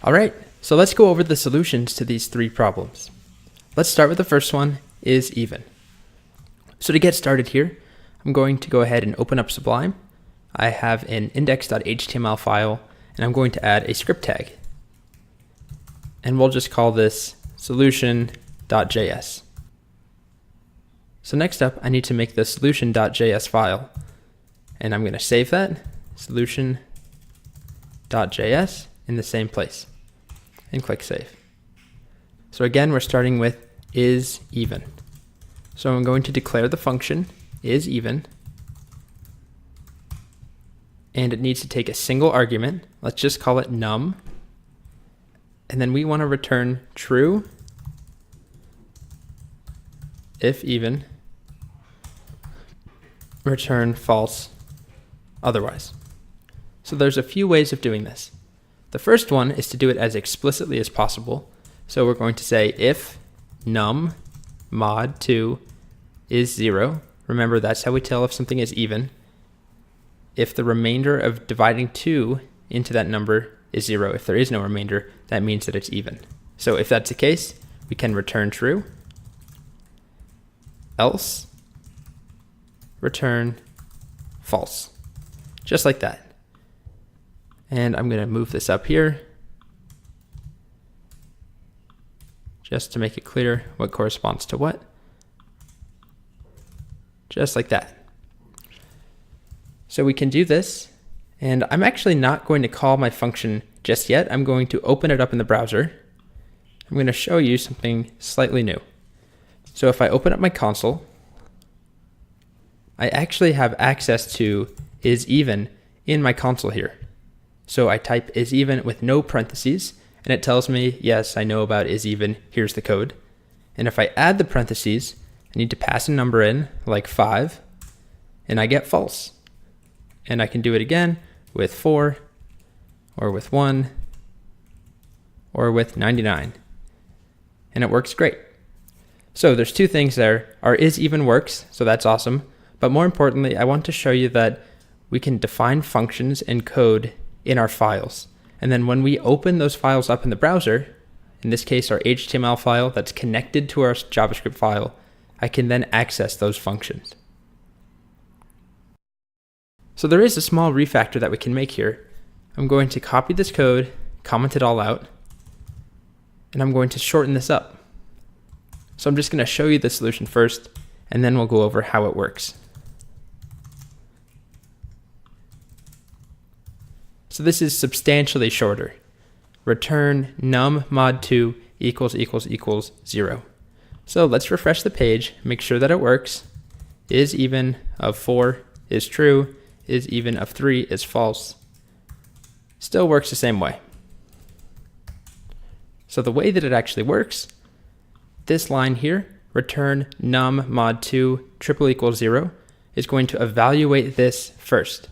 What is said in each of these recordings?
All right, so let's go over the solutions to these three problems. Let's start with the first one, is even. So to get started here, I'm going to go ahead and open up Sublime. I have an index.html file, and I'm going to add a script tag. And we'll just call this solution.js. So next up, I need to make the solution.js file. And I'm going to save that, solution.js, in the same place. And click Save. So again, we're starting with is even. So I'm going to declare the function is even. And it needs to take a single argument. Let's just call it num. And then we want to return true if even, return false otherwise. So there's a few ways of doing this. The first one is to do it as explicitly as possible. So we're going to say if num mod 2 is 0. Remember, that's how we tell if something is even. If the remainder of dividing 2 into that number is 0, if there is no remainder, that means that it's even. So if that's the case, we can return true, else return false, just like that. And I'm going to move this up here just to make it clear what corresponds to what. Just like that. So we can do this, and I'm actually not going to call my function just yet. I'm going to open it up in the browser. I'm going to show you something slightly new. So if I open up my console, I actually have access to is even in my console here. So I type is even with no parentheses, and it tells me, yes, I know about is even, here's the code. And if I add the parentheses, I need to pass a number in, like 5, and I get false. And I can do it again with 4, or with 1, or with 99. And it works great. So there's two things there. Our is even works, so that's awesome. But more importantly, I want to show you that we can define functions and code in our files. And then when we open those files up in the browser, in this case our HTML file that's connected to our JavaScript file, I can then access those functions. So there is a small refactor that we can make here. I'm going to copy this code, comment it all out, and I'm going to shorten this up. So I'm just going to show you the solution first, and then we'll go over how it works. So this is substantially shorter. Return num mod 2 equals 0. So let's refresh the page, make sure that it works. Is even of 4 is true, is even of 3 is false. Still works the same way. So the way that it actually works, this line here, return num mod 2 triple equals 0, is going to evaluate this first.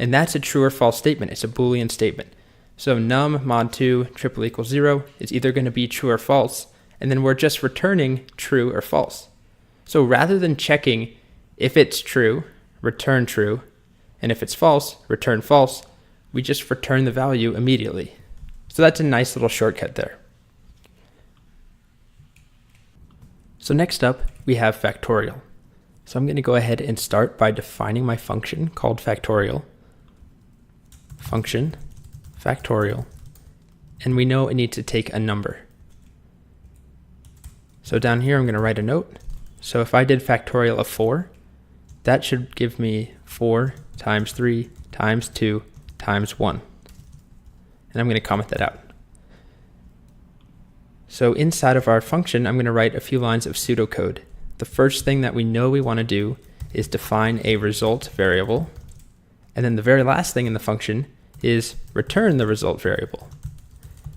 And that's a true or false statement. It's a Boolean statement. So num mod 2 triple equals 0 is either going to be true or false, and then we're just returning true or false. So rather than checking if it's true, return true, and if it's false, return false, we just return the value immediately. So that's a nice little shortcut there. So next up, we have factorial. So I'm going to go ahead and start by defining my function called factorial. Function factorial, and we know it needs to take a number. So down here I'm going to write a note. So if I did factorial of 4, that should give me 4 times 3 times 2 times 1. And I'm going to comment that out. So inside of our function, I'm going to write a few lines of pseudocode. The first thing that we know we want to do is define a result variable. And then the very last thing in the function is return the result variable.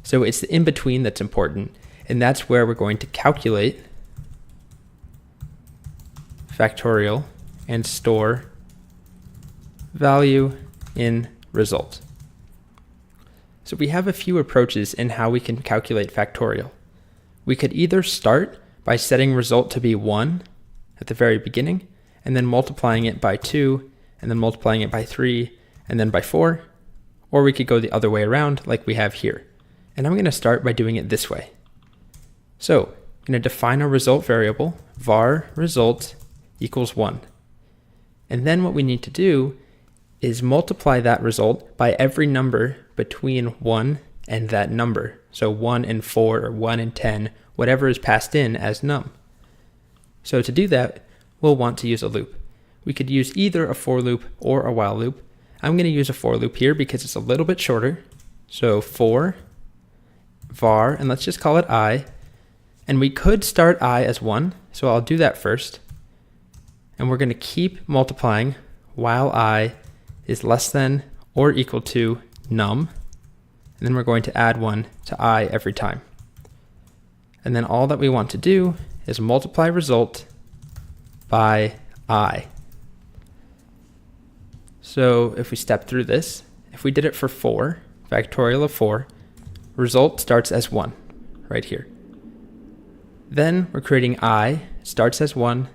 So it's the in-between that's important, and that's where we're going to calculate factorial and store value in result. So we have a few approaches in how we can calculate factorial. We could either start by setting result to be 1 at the very beginning, and then multiplying it by 2, and then multiplying it by 3, and then by 4, or we could go the other way around like we have here. And I'm going to start by doing it this way. So I'm going to define a result variable, var result equals 1. And then what we need to do is multiply that result by every number between 1 and that number. So 1 and 4 or 1 and 10, whatever is passed in as num. So to do that, we'll want to use a loop. We could use either a for loop or a while loop. I'm going to use a for loop here because it's a little bit shorter. So for var, and let's just call it I. And we could start I as 1, so I'll do that first. And we're going to keep multiplying while I is less than or equal to num. And then we're going to add 1 to I every time. And then all that we want to do is multiply result by I. So if we step through this, if we did it for 4, factorial of 4, result starts as 1 right here. Then we're creating I, starts as 1,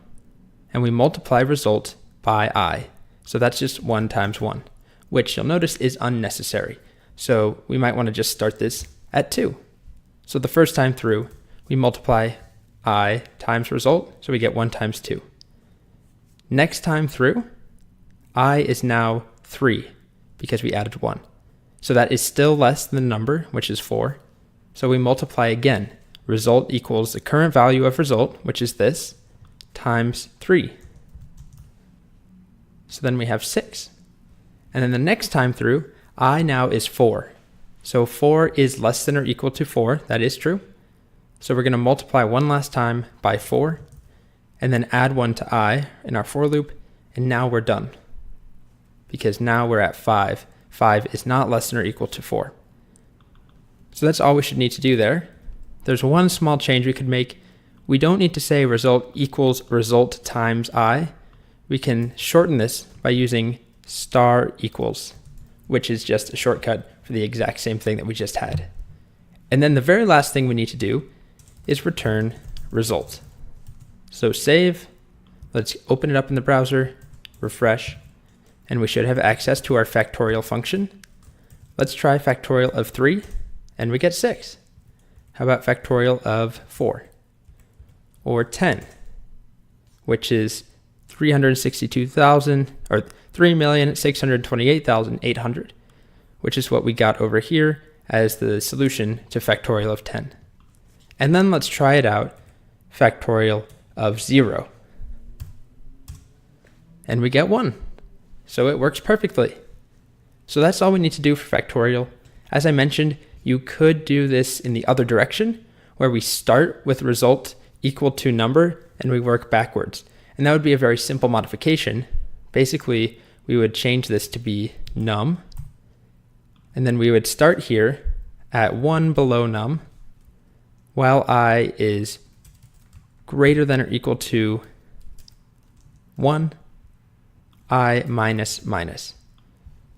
and we multiply result by I. So that's just 1 times 1, which you'll notice is unnecessary. So we might want to just start this at 2. So the first time through, we multiply I times result, so we get 1 times 2. Next time through, I is now 3 because we added 1. So that is still less than the number, which is 4. So we multiply again. Result equals the current value of result, which is this, times 3. So then we have 6. And then the next time through, I now is 4. So 4 is less than or equal to 4. That is true. So we're going to multiply one last time by 4, and then add 1 to I in our for loop, and now we're done. Because now we're at 5. 5 is not less than or equal to 4. So that's all we should need to do there. There's one small change we could make. We don't need to say result equals result times I. We can shorten this by using star equals, which is just a shortcut for the exact same thing that we just had. And then the very last thing we need to do is return result. So save, let's open it up in the browser, refresh, and we should have access to our factorial function. Let's try factorial of 3, and we get 6. How about factorial of 4? Or 10, which is 362,000, or 3,628,800, which is what we got over here as the solution to factorial of 10. And then let's try it out, factorial of 0. And we get 1. So it works perfectly. So that's all we need to do for factorial. As I mentioned, you could do this in the other direction, where we start with result equal to number and we work backwards. And that would be a very simple modification. Basically, we would change this to be num, and then we would start here at 1 below num, while I is greater than or equal to 1, I minus minus.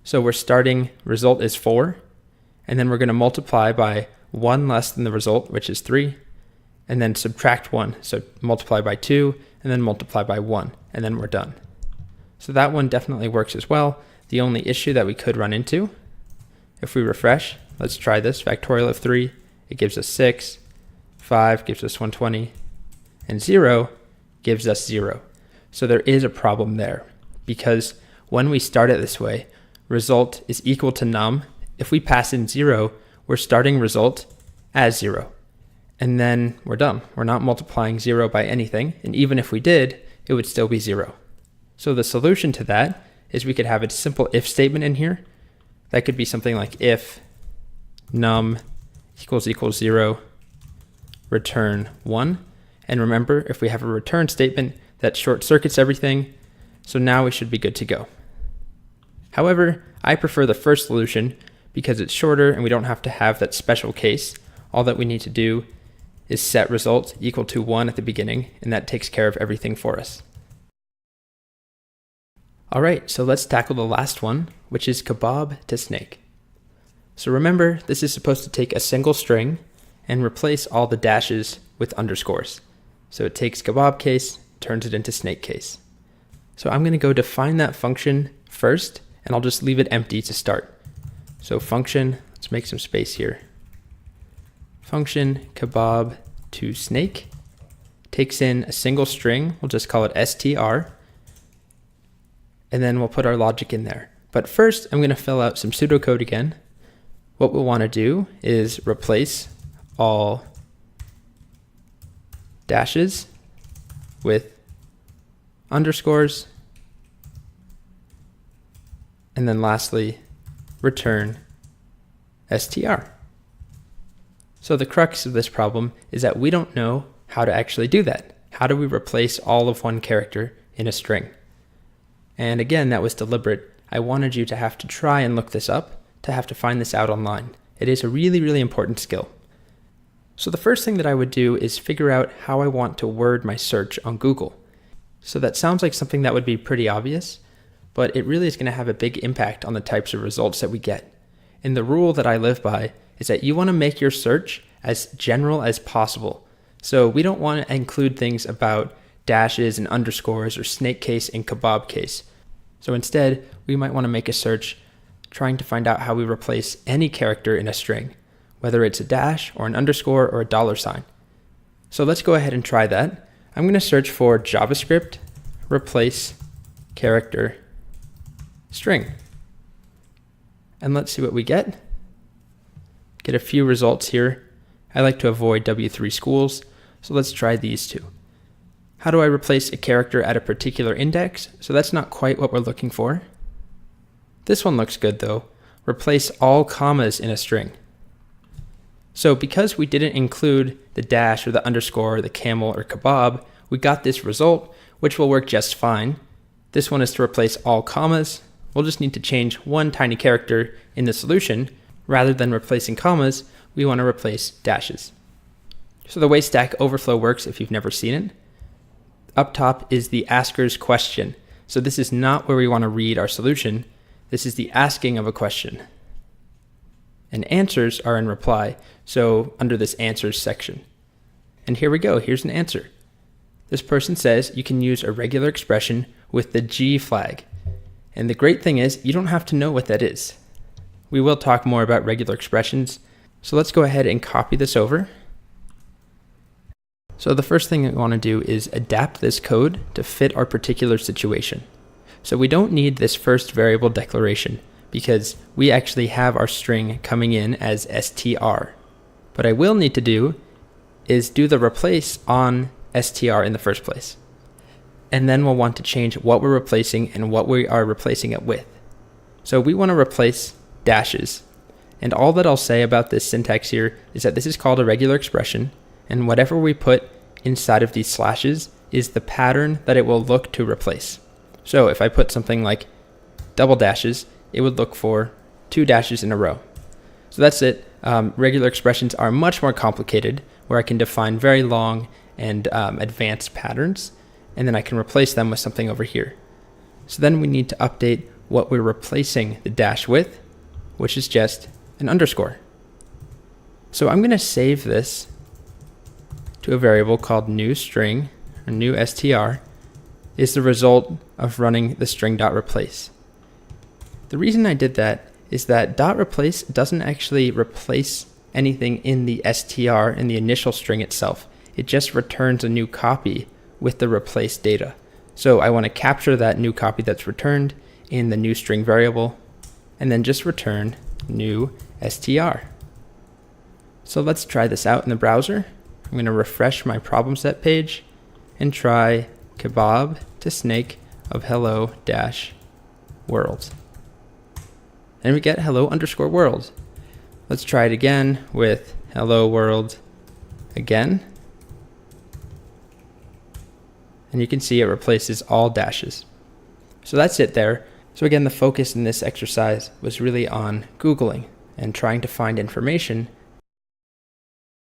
So we're starting, result is 4, and then we're going to multiply by 1 less than the result, which is 3, and then subtract 1. So multiply by 2, and then multiply by 1, and then we're done. So that one definitely works as well. The only issue that we could run into, if we refresh, let's try this, factorial of 3, it gives us 6, 5 gives us 120, and 0 gives us 0. So there is a problem there, because when we start it this way, result is equal to num. If we pass in 0, we're starting result as 0. And then we're done. We're not multiplying 0 by anything, and even if we did, it would still be 0. So the solution to that is we could have a simple if statement in here. That could be something like if num equals 0, return 1. And remember, if we have a return statement, that short circuits everything. So now we should be good to go. However, I prefer the first solution because it's shorter and we don't have to have that special case. All that we need to do is set result equal to 1 at the beginning, and that takes care of everything for us. All right, so let's tackle the last one, which is kebab to snake. So remember, this is supposed to take a single string and replace all the dashes with underscores. So it takes kebab case, turns it into snake case. So I'm going to go define that function first, and I'll just leave it empty to start. So function, let's make some space here. function kebab to snake takes in a single string. We'll just call it str. And then we'll put our logic in there. But first, I'm going to fill out some pseudocode again. What we'll want to do is replace all dashes with underscores. And then lastly, return str. So the crux of this problem is that we don't know how to actually do that. How do we replace all of one character in a string? And again, that was deliberate. I wanted you to have to try and look this up, to have to find this out online. It is a really, really important skill. So the first thing that I would do is figure out how I want to word my search on Google. So that sounds like something that would be pretty obvious, but it really is going to have a big impact on the types of results that we get. And the rule that I live by is that you want to make your search as general as possible. So we don't want to include things about dashes and underscores or snake case and kebab case. So instead, we might want to make a search trying to find out how we replace any character in a string, whether it's a dash or an underscore or a $sign. So let's go ahead and try that. I'm going to search for JavaScript replace character string. And let's see what we get. Get a few results here. I like to avoid W3 schools, so let's try these two. How do I replace a character at a particular index? So that's not quite what we're looking for. This one looks good though. Replace all commas in a string. So because we didn't include the dash or the underscore or the camel or kebab, we got this result, which will work just fine. This one is to replace all commas. We'll just need to change one tiny character in the solution. Rather than replacing commas, we want to replace dashes. So the way Stack Overflow works, if you've never seen it, up top is the asker's question. So this is not where we want to read our solution. This is the asking of a question. And answers are in reply, so under this answers section. And here we go, here's an answer. This person says you can use a regular expression with the G flag. And the great thing is you don't have to know what that is. We will talk more about regular expressions, so let's go ahead and copy this over. So the first thing we want to do is adapt this code to fit our particular situation. So we don't need this first variable declaration because we actually have our string coming in as str. What I will need to do is do the replace on str in the first place. And then we'll want to change what we're replacing and what we are replacing it with. So we want to replace dashes. And all that I'll say about this syntax here is that this is called a regular expression, and whatever we put inside of these slashes is the pattern that it will look to replace. So if I put something like double dashes, it would look for 2 dashes in a row. So that's it. Regular expressions are much more complicated, where I can define very long and advanced patterns, and then I can replace them with something over here. So then we need to update what we're replacing the dash with, which is just an underscore. So I'm going to save this to a variable called new string, or new str, is the result of running the string.replace. The reason I did that is that .replace doesn't actually replace anything in the str in the initial string itself. It just returns a new copy with the replaced data. So I want to capture that new copy that's returned in the new string variable, and then just return new str. So let's try this out in the browser. I'm going to refresh my problem set page and try kebab to snake of hello dash world. And we get hello underscore world. Let's try it again with hello world again. And you can see it replaces all dashes. So that's it there. So again, the focus in this exercise was really on Googling and trying to find information